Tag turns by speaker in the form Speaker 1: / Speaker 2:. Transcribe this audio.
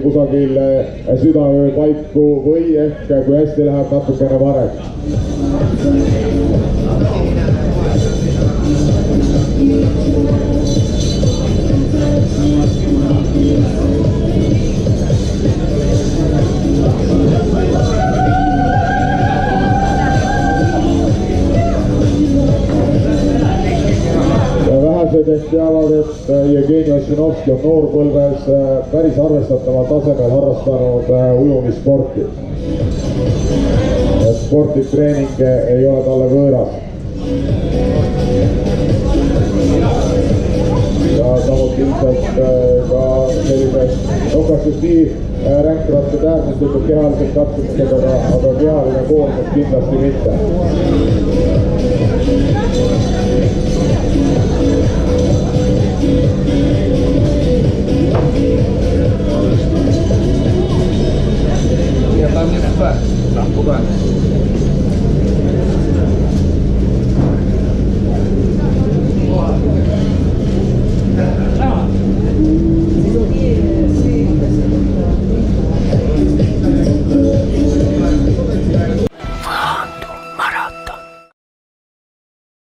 Speaker 1: kusagil südaöö paiku või ehk kui hästi läheb natukene varem. Vähesed ehk teavad, et Jevgeni Ossinovski on noorpõlves päris arvestataval tasemel harrastanud ujumissporti. Sportlik treening ei ole talle võõras. Ja samuti ilmselt ka sellised kas just nii ränkrattad äärmuslikud kehalised katsumised, aga kehaline koormus kindlasti mitte.
Speaker 2: Ja, tam nie trwa. Tam,